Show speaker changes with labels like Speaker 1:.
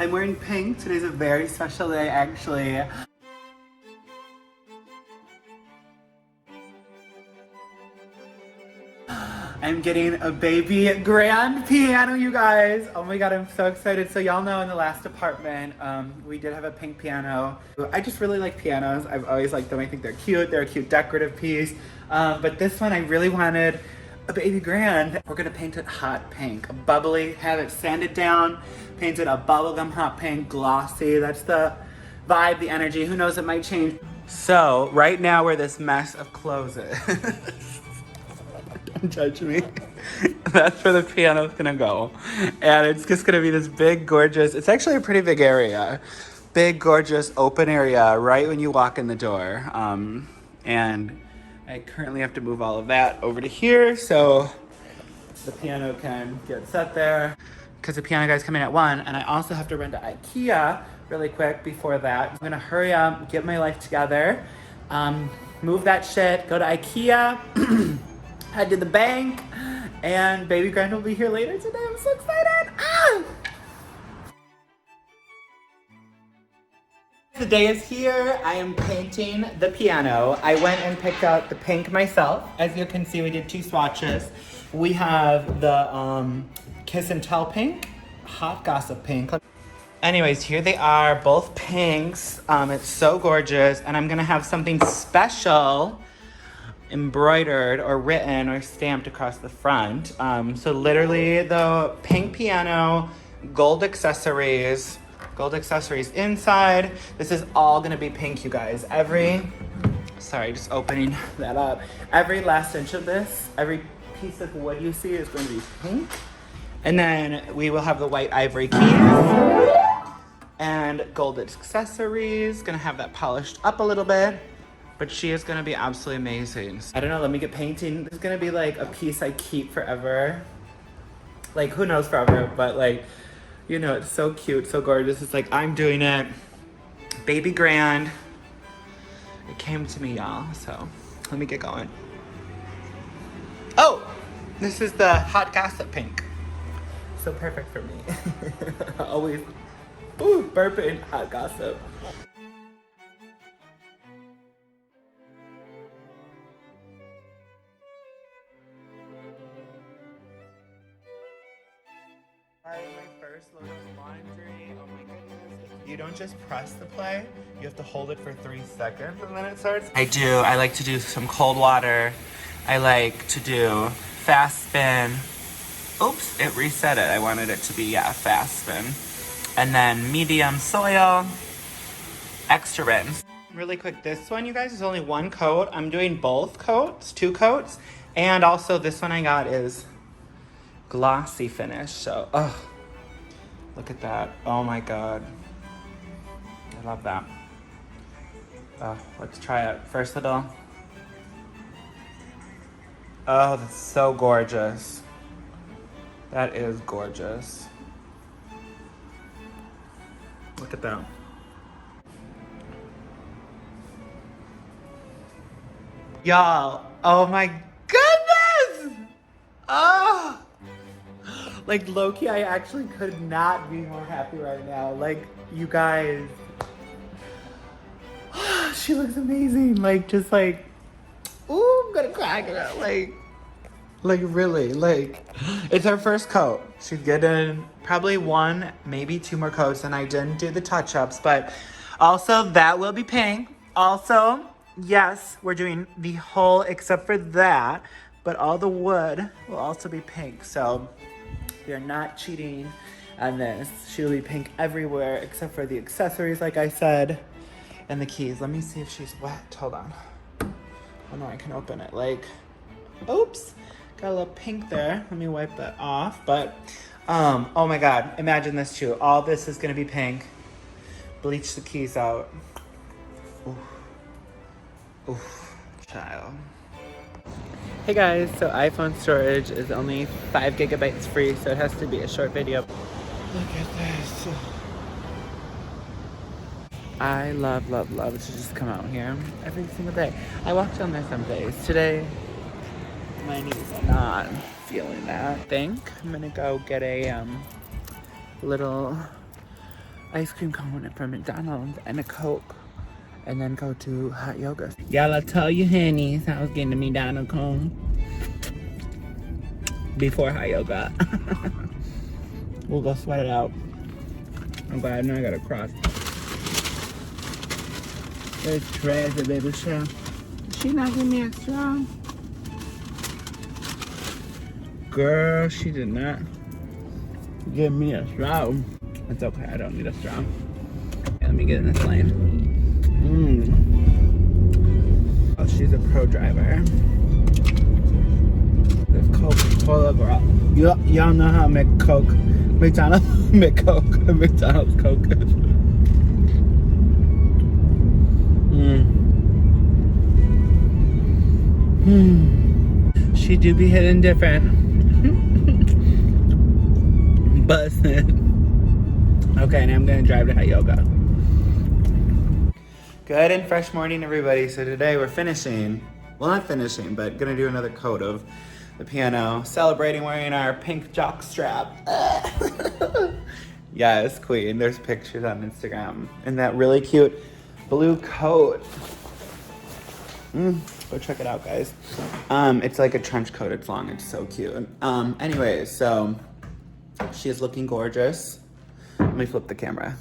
Speaker 1: I'm wearing pink. Today's a very special day, actually. I'm getting a baby grand piano, you guys. Oh my God, I'm so excited. So y'all know in the last apartment, we did have a pink piano. I just really like pianos. I've always liked them. I think they're cute. They're a cute decorative piece. But this one, I really wanted a baby grand. We're gonna paint it hot pink, bubbly, have it sanded down, paint it a bubblegum hot pink, glossy. That's the vibe, the energy. Who knows, it might change. So right now we're this mess of clothes. Don't judge me. That's where the piano's gonna go. And it's just gonna be this big, gorgeous, it's actually a pretty big area. Big, gorgeous, open area right when you walk in the door. And I currently have to move all of that over to here so the piano can get set there. Because the piano guy's coming at 1, and I also have to run to IKEA really quick before that. I'm gonna hurry up, get my life together, move that shit, go to IKEA, head to the bank, and baby grand will be here later today. I'm so excited. Ah! The day is here. I am painting the piano. I went and picked out the pink myself. As you can see, we did 2 swatches. We have the Kiss and Tell pink, Hot Gossip pink. Anyways, here they are, both pinks. It's so gorgeous, and I'm gonna have something special embroidered or written or stamped across the front. So literally the pink piano, gold accessories inside. This is all gonna be pink, you guys. Sorry, just opening that up. Every last inch of this, every piece of wood you see is going to be pink. And then we will have the white ivory keys and gold accessories. Gonna have that polished up a little bit. But she is gonna be absolutely amazing. I don't know, let me get painting. This is gonna be like a piece I keep forever. Like, who knows forever, but like, you know, it's so cute, so gorgeous. It's like, I'm doing it. Baby grand. It came to me, y'all, so let me get going. Oh, this is the Hot Gossip pink. So perfect for me. Always, ooh, burping Hot Gossip. My first load of laundry. Oh my goodness. You don't just press the play, you have to hold it for 3 seconds and then it starts. I like to do some cold water. I like to do fast spin. Oops, it reset it. I wanted it to be, fast spin. And then medium soil, extra rinse. Really quick, this one, you guys, is only 1 coat. I'm doing both coats, 2 coats. And also this one I got is glossy finish, so look at that. Oh my God, I love that. Let's try it. First little, oh, that's so gorgeous. That is gorgeous. Look at that. Y'all, oh my goodness. Oh, like low-key, I actually could not be more happy right now. Like, you guys, she looks amazing. Like, just like, ooh, I'm gonna crack it out. Like really, like, it's her first coat. She's getting probably 1, maybe 2 more coats, and I didn't do the touch-ups, but also that will be pink. Also, yes, we're doing the whole, except for that, but all the wood will also be pink. So we are not cheating on this. She'll be pink everywhere except for the accessories, like I said, and the keys. Let me see if she's wet. Hold on. Oh no, I can open it. Like, oops, got a little pink there. Let me wipe that off. But, oh my God, imagine this too. All this is gonna be pink. Bleach the keys out. Oof. Oof, child. Hey guys, so iPhone storage is only 5 gigabytes free, so it has to be a short video. Look at this. I love to just come out here every single day. I walk down there some days. Today, my knees are not feeling that. I think I'm gonna go get a little ice cream cone from McDonald's and a Coke, and then go to hot yoga. Y'all, I tell you, honeys, I was getting the McDonald's cone before hot yoga. We'll go sweat it out. I'm glad now I got a cross. There's Trez, the baby show. She not giving me a straw. Girl, she did not give me a straw. It's okay, I don't need a straw. Okay, let me get in this lane. Oh, she's a pro driver. This Coca-Cola girl. Y'all know how McDonald's Coke is. She do be hitting different. Bustin'. Okay, now I'm gonna drive to hot yoga. Good and fresh morning, everybody. So today we're finishing, well, not finishing, but gonna do another coat of the piano, celebrating wearing our pink jock strap. Yes, queen. There's pictures on Instagram in that really cute blue coat. Go check it out, guys. It's like a trench coat. It's long. It's so cute. Anyways, so she is looking gorgeous. Let me flip the camera.